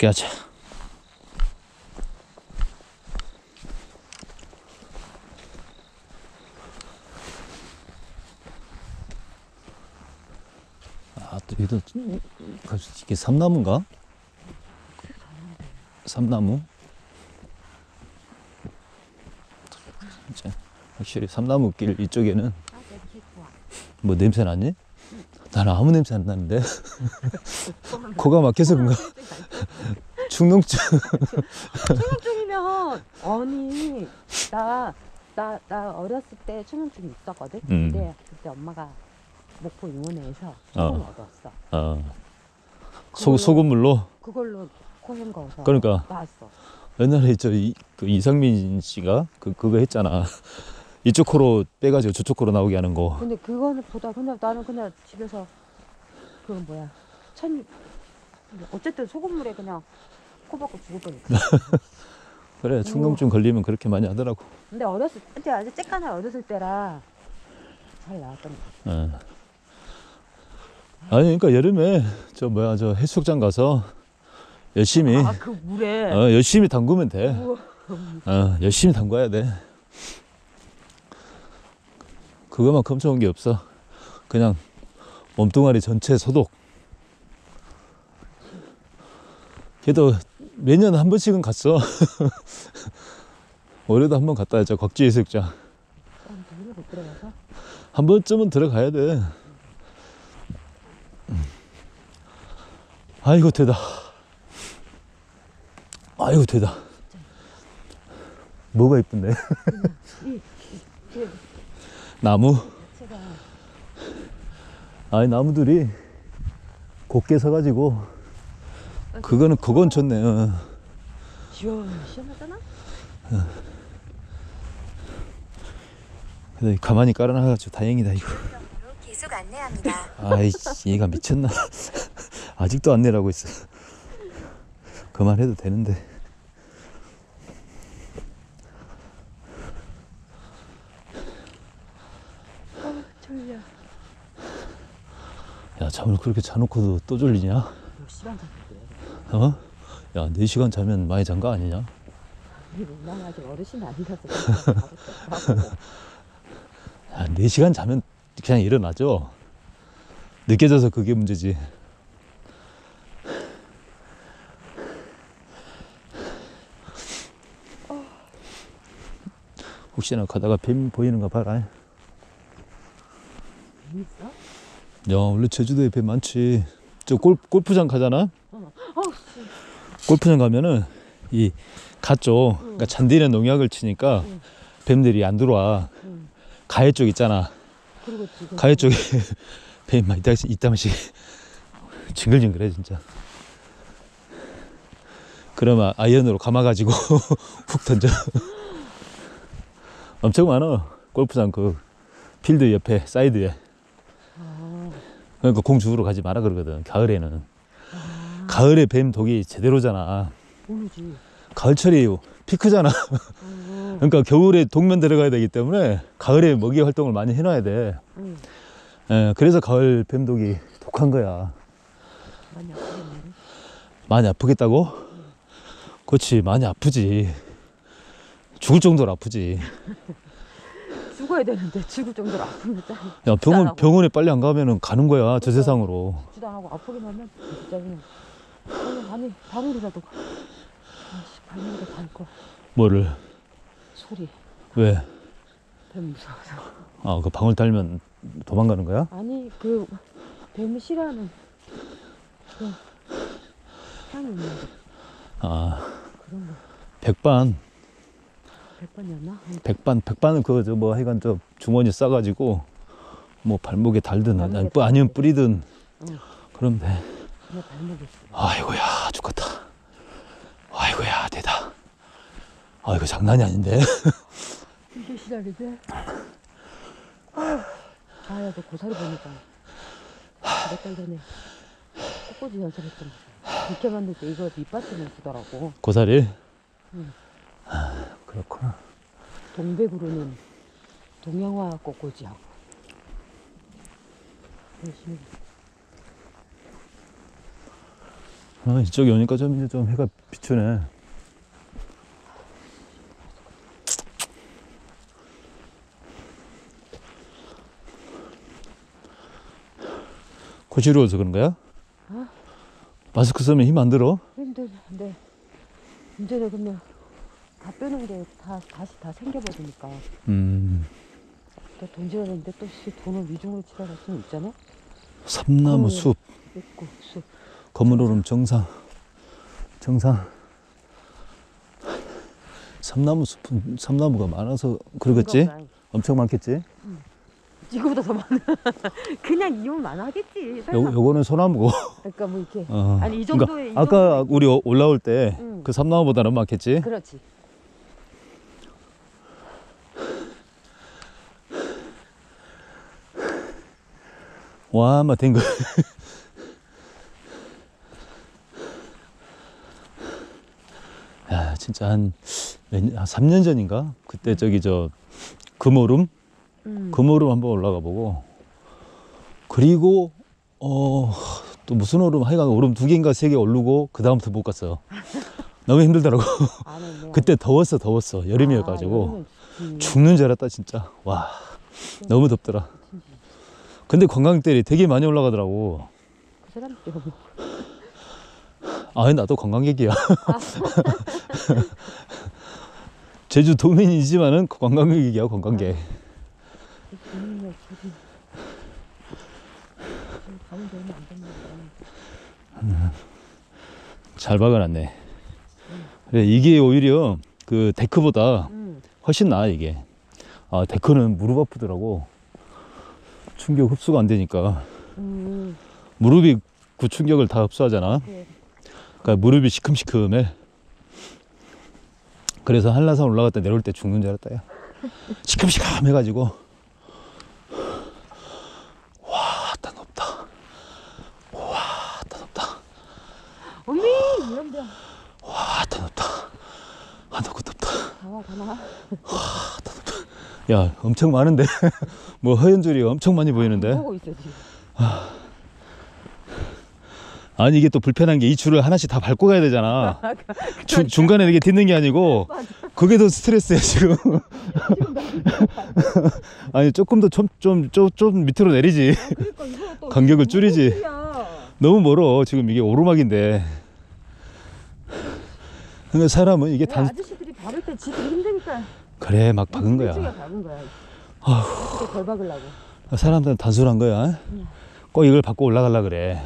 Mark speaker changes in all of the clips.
Speaker 1: 이렇게 하자. 아, 또 여기도 이게 삼나무인가? 삼나무? 진짜 확실히 삼나무길 이쪽에는 뭐 냄새 나니? 나는 아무 냄새 안 나는데. 코가 막혀서 그런가? 충농증.
Speaker 2: 충농증이면 아니 나 어렸을 때 충농증이 있었거든. 근데 그때 엄마가 목포 용원에서 소금 얻었어.
Speaker 1: 소금물로?
Speaker 2: 그걸로 코 헹궈서
Speaker 1: 그러니까
Speaker 2: 나왔어.
Speaker 1: 옛날에 그 이상민 씨가 그거 했잖아. 이쪽 코로 빼가지고 저쪽 코로 나오게 하는 거.
Speaker 2: 근데 그거는 보다 나는 그냥 집에서 그 뭐야 어쨌든 소금물에 그냥 코 박고 죽을 뻔했어.
Speaker 1: 그래, 충농증 걸리면 그렇게 많이 하더라고.
Speaker 2: 근데 어렸을 때 아주 쬐까나 어렸을 때라 잘 나왔던 거.
Speaker 1: 아니 그러니까 여름에 저 해수욕장 가서 열심히
Speaker 2: 그 물에
Speaker 1: 열심히 담그면 돼. 열심히 담가야 돼. 그거만큼 좋은 게 없어. 그냥 몸뚱아리 전체 소독. 걔도 매년 한 번씩은 갔어. 올해도 한 번 갔다 왔죠. 곽지 해수욕장.
Speaker 2: 물에 못 들어가서?
Speaker 1: 한 번쯤은 들어가야 돼. 아이고 되다. 아이고 되다. 뭐가 이쁜데? 나무? 아니 나무들이 곱게 서가지고 그건 좋네.
Speaker 2: 시원하잖아?
Speaker 1: 그래도 가만히 깔아놔가지고 다행이다 이거.
Speaker 3: 계속 안내합니다.
Speaker 1: 아이씨 얘가 미쳤나? 아직도 안내라고 있어. 그만해도 되는데.
Speaker 2: 졸려.
Speaker 1: 야 잠을 그렇게 자놓고도 또 졸리냐?
Speaker 2: 몇 시간 잤는데?
Speaker 1: 어? 야 4시간 자면 많이 잔 거 아니냐?
Speaker 2: 난 아직 어르신이 아니라서
Speaker 1: 야 4시간 자면 그냥 일어나죠. 늦게 자서 그게 문제지. 혹시나 가다가 뱀 보이는 거 봐라.
Speaker 2: 재밌어?
Speaker 1: 야 원래 제주도에 뱀 많지. 저 골프장 가잖아. 골프장 가면은 이 가쪽 그러니까 잔디는 농약을 치니까 뱀들이 안 들어와. 가해 쪽 있잖아. 가해 쪽에 뱀 막 이따만씩 징글징글해 진짜. 그러면 아이언으로 감아가지고 훅 던져. 엄청 많아. 골프장 그 필드 옆에 사이드에. 그러니까 공 주우러 가지 마라 그러거든. 가을에는. 가을에 뱀 독이 제대로잖아.
Speaker 2: 모르지.
Speaker 1: 가을철이 피크잖아. 그러니까 겨울에 독면 들어가야 되기 때문에 가을에 먹이 활동을 많이 해놔야 돼. 예, 그래서 가을 뱀독이 독한 거야.
Speaker 2: 많이 아프겠네.
Speaker 1: 많이 아프겠다고? 그렇지, 많이 아프지. 죽을 정도로 아프지.
Speaker 2: 죽어야 되는데 죽을 정도로 아프면 짱.
Speaker 1: 야, 병원에 빨리 안 가면은 가는 거야, 저 세상으로.
Speaker 2: 죽지도 안 하고 아프기만 하면 진짜 그냥 아니 방울이라도 아씨 발목에 닿을 거.
Speaker 1: 뭐를?
Speaker 2: 소리.
Speaker 1: 왜?
Speaker 2: 뱀 무서워서.
Speaker 1: 아, 그 방울 달면 도망가는 거야?
Speaker 2: 아니 그 뱀을 싫어하는 그 향이 있는데
Speaker 1: 아,
Speaker 2: 그런 거.
Speaker 1: 백반.
Speaker 2: 백반이었나?
Speaker 1: 백반은 그거 뭐 하여간 저 주머니 싸가지고 뭐 발목에 달든
Speaker 2: 발목에
Speaker 1: 아니면 뿌리든
Speaker 2: 응.
Speaker 1: 그러면 돼.
Speaker 2: 그냥 발목에.
Speaker 1: 아이고야 죽겠다. 아이고야 되다. 아이고 장난이 아닌데.
Speaker 2: 이게 시작이지? 아야 너 고사리 보니까 몇 달 전에 꽃꽂이 연습했던 거 이렇게 만들 때 이거 밑받침을 주더라고.
Speaker 1: 고사리?
Speaker 2: 응.
Speaker 1: 아, 그렇구나.
Speaker 2: 동백으로는 동양화 꽃꽂이하고 열심히.
Speaker 1: 이쪽에 오니까 좀 이제 좀 해가 비추네. 거칠어서 그런 거야? 마스크 쓰면 힘 안 들어?
Speaker 2: 힘든데 이제는 그러면 다 빼는 게 다시 다 생겨버리니까 또 돈 줘야 되는데 또 돈을 위중으로 치러갈 수는 있잖아.
Speaker 1: 삼나무 숲,
Speaker 2: 있고 숲.
Speaker 1: 검은 얼음 정상. 삼나무 숲은 삼나무가 많아서 그러겠지?
Speaker 2: 그런가 보다.
Speaker 1: 엄청 많겠지?
Speaker 2: 이거보다 더 많아. 그냥 이면 많아겠지. 설마.
Speaker 1: 요거는 소나무고.
Speaker 2: 그러니까 뭐 이렇게
Speaker 1: 어.
Speaker 2: 아니 이 정도의
Speaker 1: 그러니까 아까 우리 올라올 때 그
Speaker 2: 응.
Speaker 1: 삼나무보다는 많겠지?
Speaker 2: 그렇지.
Speaker 1: 와, 막 된 거. 야, 진짜 한 3년 전인가? 그때 저기 금오름? 금오름 한번 올라가 보고. 그리고, 또 무슨 오름? 하여간 오름 2개인가 3개 오르고, 그다음부터 못 갔어. 너무 힘들더라고. 그때 더웠어. 여름이어가지고. 죽는 줄 알았다, 진짜. 와, 너무 덥더라. 근데 관광객들이 되게 많이 올라가더라고.
Speaker 2: 그 사람들 뭐.
Speaker 1: 아, 나도 관광객이야. 제주 도민이지만은 관광객이야, 관광객. 잘 박아놨네. 그래, 이게 오히려 그 데크보다 훨씬 나아, 이게. 아, 데크는 무릎 아프더라고. 충격 흡수가 안 되니까. 무릎이 그 충격을 다 흡수하잖아. 그러니까 무릎이 시큼시큼해. 그래서 한라산 올라갔다 내려올 때 죽는 줄 알았다, 야. 시큼시큼 해가지고. 와, 다 높다. 와, 다 높다.
Speaker 2: 언니 이런데.
Speaker 1: 와, 다 높다. 한없고 높다.
Speaker 2: 가나.
Speaker 1: 야, 엄청 많은데. 뭐 허연줄이 엄청 많이 보이는데.
Speaker 2: 보고 있어 지금.
Speaker 1: 아니, 이게 또 불편한 게 이 줄을 하나씩 다 밟고 가야 되잖아. 중간에 이렇게 딛는 게 아니고 그게 더 스트레스야 지금. 아니, 조금 더 좀 밑으로 내리지.
Speaker 2: 그러니까 이거 또
Speaker 1: 간격을 줄이지. 너무 멀어. 지금 이게 오르막인데. 그러니까 사람은 이게
Speaker 2: 아저씨들이 밟을 때 지들 힘드니까.
Speaker 1: 그래, 막 박은 거야.
Speaker 2: 밟은 거야. 어떻게 덜 박으려고.
Speaker 1: 사람들은 단순한 거야. 꼭 이걸 밟고 올라가려 그래.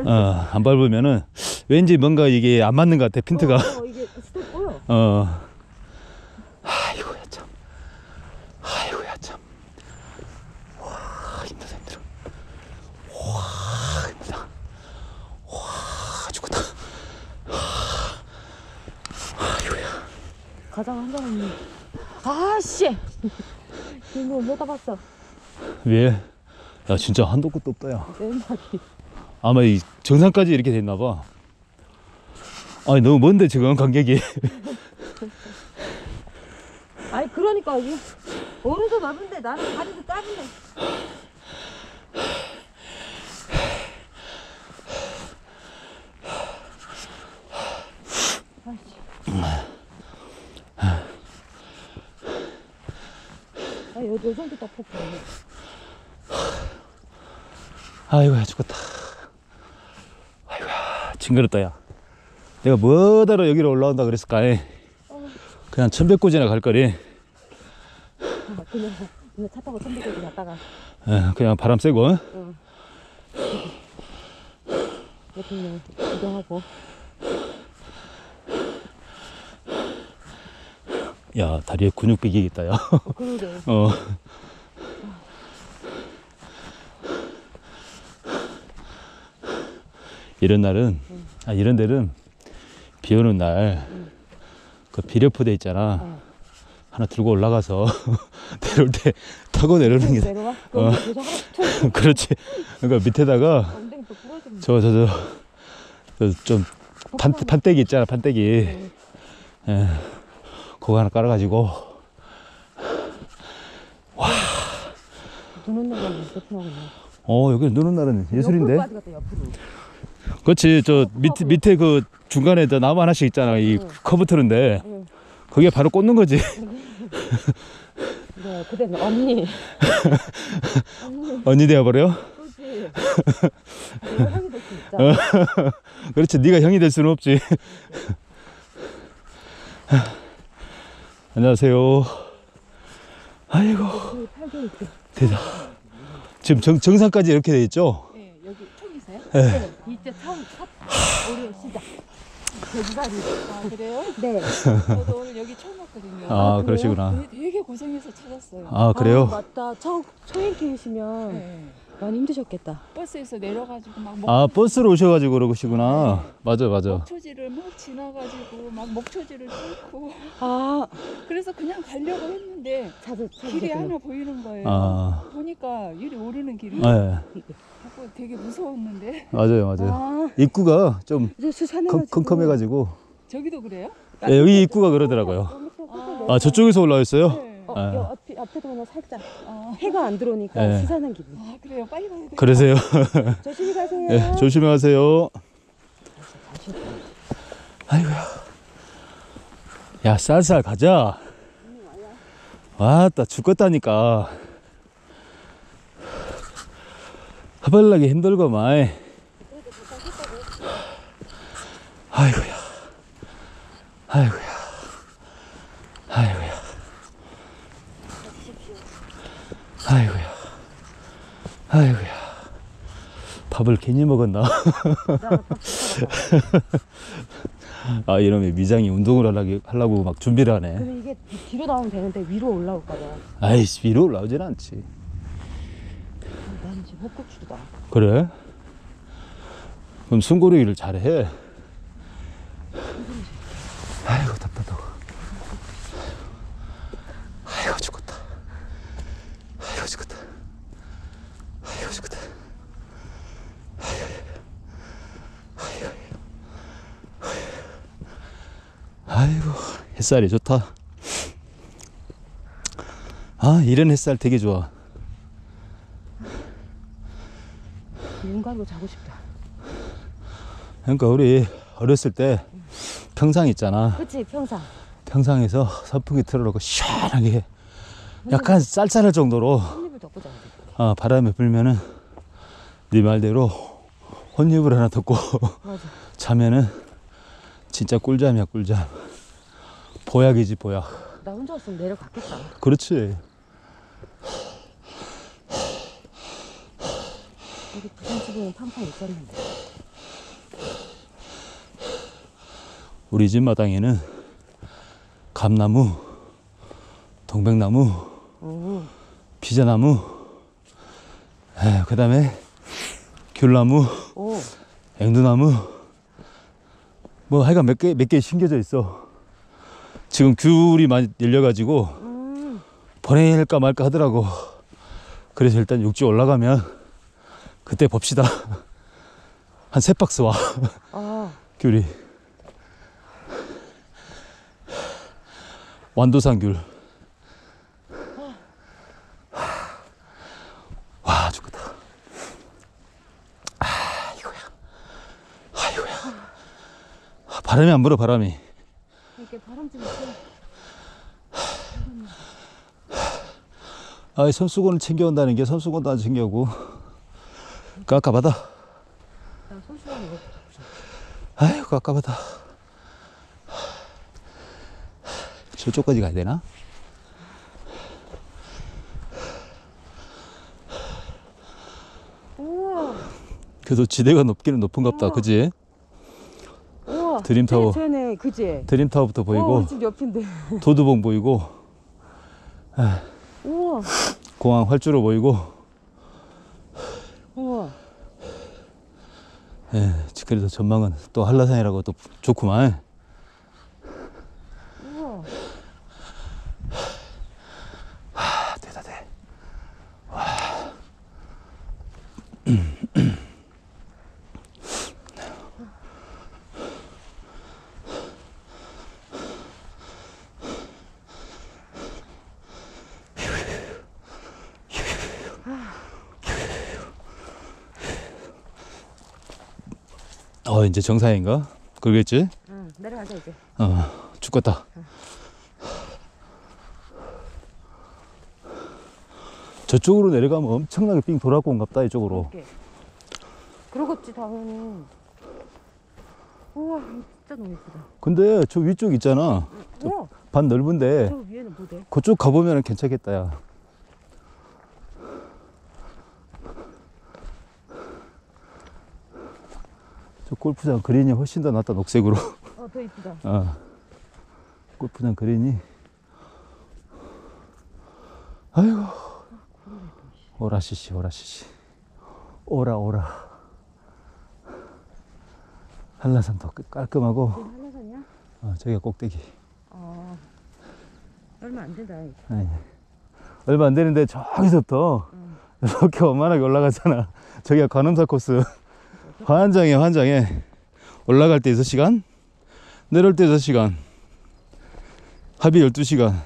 Speaker 1: 안 밟으면은 왠지 뭔가 이게 안 맞는 것 같아, 핀트가.
Speaker 2: 이게 스텝 보여.
Speaker 1: 아이고야 참. 와, 힘들어. 와, 힘들다. 와, 죽었다. 아이고야.
Speaker 2: 가장 한 사람이. 아씨. 이거 못 잡았어.
Speaker 1: 왜? 야, 진짜 한도 끝도 없다, 야.
Speaker 2: 왼발이.
Speaker 1: 아마 이 정상까지 이렇게 됐나 봐. 아니, 너무 먼데 지금 간격이.
Speaker 2: 아니 그러니까 이 오른손 넓은데 나는 다리도 짧은데. 요 정도 딱 폭포.
Speaker 1: 아이고야, 죽었다. 아이고야, 징그럽다, 야. 내가 뭐하러 여기로 올라온다 그랬을까? 그냥 천백고지나 갈 거리.
Speaker 2: 그냥 차 타고 천백고지 갔다가.
Speaker 1: 그냥 바람 쐬고.
Speaker 2: 이렇게 그냥 구경하고.
Speaker 1: 야, 다리에 근육 배기겠다, 야.
Speaker 2: 그러게.
Speaker 1: 이런 날은, 이런 데는 비 오는 날, 그 비료포대 있잖아. 하나 들고 올라가서 내려올 때 타고 내려오는 게.
Speaker 2: 내려와?
Speaker 1: 그렇지. 그러니까 밑에다가
Speaker 2: 엉덩이 또 부러지면.
Speaker 1: 좀 판때기 있잖아, 판때기. 그거 하나 깔아가지고.
Speaker 2: 눈 오는 건 불편하구나.
Speaker 1: 여기 노는 날은 예술인데.
Speaker 2: 옆으로 빠지겠다, 옆으로.
Speaker 1: 그렇지. 저 밑에 그 중간에 저 나무 하나씩 있잖아. 이 커브 트는데
Speaker 2: 응.
Speaker 1: 거기에 바로 꽂는 거지.
Speaker 2: 네, 그다음에 언니.
Speaker 1: 언니 되어버려?
Speaker 2: 그렇지. 내가 형이 될 수 있잖아.
Speaker 1: 그렇지. 네가 형이 될 수는 없지. 안녕하세요. 아이고. 대다. 지금 정상까지 이렇게 돼 있죠?
Speaker 2: 네, 여기 총이세요?
Speaker 1: 네.
Speaker 2: 이제 처음 첫 오류 시작. 제주다리.
Speaker 4: 아 그래요?
Speaker 2: 네.
Speaker 4: 저도 오늘 여기 처음 왔거든요.
Speaker 1: 아,
Speaker 2: 그래요?
Speaker 1: 그러시구나.
Speaker 4: 되게 고생해서 찾았어요.
Speaker 1: 아, 그래요?
Speaker 2: 맞다. 초행길이시면
Speaker 4: 네.
Speaker 2: 많이 힘드셨겠다.
Speaker 4: 버스에서 내려가지고 막
Speaker 1: 아, 버스로 오셔가지고 그러시구나. 맞아, 맞아.
Speaker 4: 목초지를 막 지나가지고 막 목초지를 뚫고
Speaker 2: 아,
Speaker 4: 그래서 그냥 가려고 했는데 길이
Speaker 2: 찾으셨구나.
Speaker 4: 하나 보이는 거예요.
Speaker 1: 아,
Speaker 4: 보니까 이리 오르는 길이
Speaker 1: 네.
Speaker 4: 자꾸 되게 무서웠는데
Speaker 1: 맞아요, 맞아요.
Speaker 2: 아,
Speaker 1: 입구가 좀
Speaker 2: 이제 수산해가지고.
Speaker 1: 컴컴해가지고.
Speaker 4: 저기도 그래요?
Speaker 1: 네, 여기 입구가 그러더라고요. 아, 저쪽에서 올라왔어요?
Speaker 4: 네.
Speaker 1: 네.
Speaker 2: 앞에도 그냥 살짝
Speaker 4: 아,
Speaker 2: 해가 안 들어오니까
Speaker 1: 네.
Speaker 2: 수산한 기분.
Speaker 4: 아 그래요? 빨리 가야 돼.
Speaker 1: 그러세요?
Speaker 2: 조심히 가세요.
Speaker 1: 네, 조심히 가세요. 아이고야. 야, 쌀쌀 가자. 왔다, 죽겠다니까. 허벌나게 힘들고만. 아이고야. 아이고야. 아이고야. 아이고야. 아이고야. 밥을 괜히 먹었나? 아, 이놈의 미장이 운동을 하려고 막 준비를 하네.
Speaker 2: 근데 이게 뒤로 나오면 되는데 위로 올라올까봐.
Speaker 1: 아이씨, 위로 올라오진 않지.
Speaker 2: 나는 지금 헛구추다.
Speaker 1: 그래? 그럼 숨고르기를 잘해. 아이고, 답답하고. 아이고, 죽겠다. 아이고, 죽겠다. 아이고, 죽겠다. 아이고, 햇살이 좋다. 아, 이런 햇살 되게 좋아.
Speaker 2: 눈 감고 자고 싶다.
Speaker 1: 그러니까 우리 어렸을 때 평상 있잖아.
Speaker 2: 그치, 평상.
Speaker 1: 평상에서 선풍기 틀어놓고 시원하게 약간 쌀쌀할 정도로
Speaker 2: 한입을 덮고 자야 돼.
Speaker 1: 바람이 불면은 네 말대로 혼잎을 하나 덮고
Speaker 2: 맞아.
Speaker 1: 자면은 진짜 꿀잠이야, 꿀잠. 보약이지, 보약.
Speaker 2: 나 혼자 왔으면 내려갔겠다.
Speaker 1: 그렇지.
Speaker 2: 여기 부산집에는 팡팡 있었는데.
Speaker 1: 우리 집 마당에는 감나무, 동백나무, 비자나무, 그 다음에 귤나무,
Speaker 2: 오,
Speaker 1: 앵두나무, 뭐 하여간 몇 개 심겨져 있어. 지금 귤이 많이 열려가지고 보낼까 말까 하더라고. 그래서 일단 육지 올라가면 그때 봅시다. 한 3박스 와.
Speaker 2: 아,
Speaker 1: 귤이. 완도산 귤. 와, 죽겠다. 이거야. 이거야. 바람이 안 불어, 바람이.
Speaker 2: 이렇게 바람 좀 있어.
Speaker 1: 손수건을 챙겨온다는 게 손수건도 안 챙겨오고. 깝깝하다.
Speaker 2: 나 손수건 이거.
Speaker 1: 아이고, 깝깝하다. 저쪽까지 가야 되나?
Speaker 2: 우와,
Speaker 1: 그래도 지대가 높기는 높은갑다, 그지?
Speaker 2: 우와.
Speaker 1: 드림타워.
Speaker 2: 쟤네, 그지?
Speaker 1: 드림타워부터 보이고,
Speaker 2: 우리 집 옆인데.
Speaker 1: 도두봉 보이고,
Speaker 2: 우와,
Speaker 1: 공항 활주로 보이고,
Speaker 2: 우와.
Speaker 1: 그래서 전망은 또 한라산이라고 또 좋구만.
Speaker 2: 우와.
Speaker 1: 되다 돼. 이제 정상인가? 그러겠지?
Speaker 2: 응, 내려가자 이제.
Speaker 1: 죽겠다. 저쪽으로 내려가면 엄청나게 삥 돌아고 온갑다, 이쪽으로.
Speaker 2: 그렇게. 그러겠지 당연히. 우와 진짜 너무 예쁘다.
Speaker 1: 근데 저 위쪽 있잖아.
Speaker 2: 우와
Speaker 1: 반 넓은데
Speaker 2: 저 위에는 뭐 돼?
Speaker 1: 그쪽 가보면 괜찮겠다, 야. 저 골프장 그린이 훨씬 더 낫다, 녹색으로.
Speaker 2: 더 이쁘다.
Speaker 1: 골프장 그린이. 아이고. 오라시시, 오라시시. 오라, 오라. 한라산도 깔끔하고.
Speaker 2: 이게 한라산이야?
Speaker 1: 저기가 꼭대기.
Speaker 2: 얼마 안 된다.
Speaker 1: 아니, 얼마 안 되는데 저기서부터 이렇게 원만하게 올라가잖아. 저기가 관음사 코스. 환장해, 환장해. 올라갈 때 6시간, 내려올 때 6시간, 합의 12시간.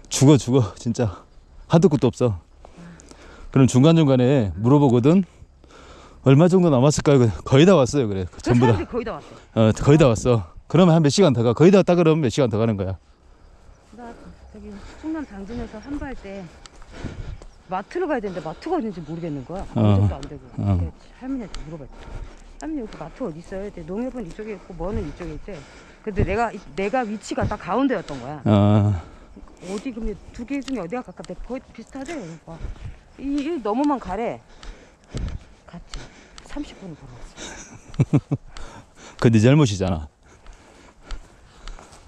Speaker 1: 죽어, 진짜. 한도 끝도 없어. 그럼 중간중간에 물어보거든. 얼마 정도 남았을까요? 거의 다 왔어요, 그래. 전부 다.
Speaker 2: 거의 다 왔어.
Speaker 1: 거의 다 왔어. 그러면 한 몇 시간 더 가. 거의 다 왔다 그러면 몇 시간 더 가는 거야.
Speaker 2: 나 저기 충남 당진에서 한발 때 마트를 가야 되는데 마트가 어딘지 모르겠는 거야. 검색도 안 되고. 근데 할머니한테 물어봤지. 할머니 여기 마트 어디 있어요? 근데 농협은 이쪽에 있고 뭐는 이쪽에 있대. 근데 내가 위치가 딱 가운데였던 거야. 어디 그러면 두 개 중에 어디가 가깝대? 거의 비슷하대. 그러니까 이 넘어만 가래. 갔지. 30분을 걸어왔어.
Speaker 1: 그 네 잘못이잖아.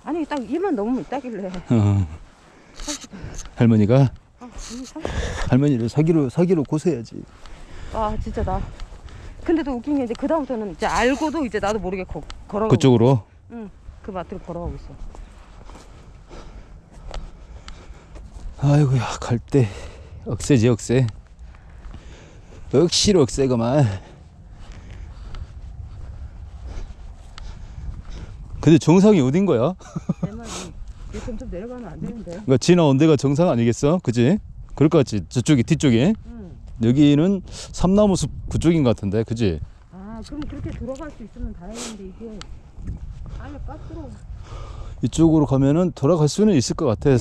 Speaker 2: 아니 딱 이만 넘으면 있다길래. 30분.
Speaker 1: 할머니가
Speaker 2: 아니 30분.
Speaker 1: 할머니를 사기로 고소해야지.
Speaker 2: 진짜 나. 근데 또 웃긴 게 이제 그 다음부터는 이제 알고도 이제 나도 모르게 걸어가고.
Speaker 1: 그쪽으로.
Speaker 2: 응. 그 마트를 걸어가고 있어.
Speaker 1: 아이고야, 갈 때 억세지, 억세. 억시로 억세구만. 근데 정상이 어딘 거야?
Speaker 2: 내 말이 이렇게 좀 내려가면 안 되는데.
Speaker 1: 그러니까 지나온 데가 정상 아니겠어? 그지? 그럴 것 같지? 저쪽이 뒤쪽이.
Speaker 2: 응.
Speaker 1: 여기는 삼나무숲 그쪽인 것 같은데, 그지?
Speaker 2: 그럼 그렇게 들어갈 수 있으면 다행인데 이게 아예 가스로.
Speaker 1: 이쪽으로 가면은 돌아갈 수는 있을 것 같아.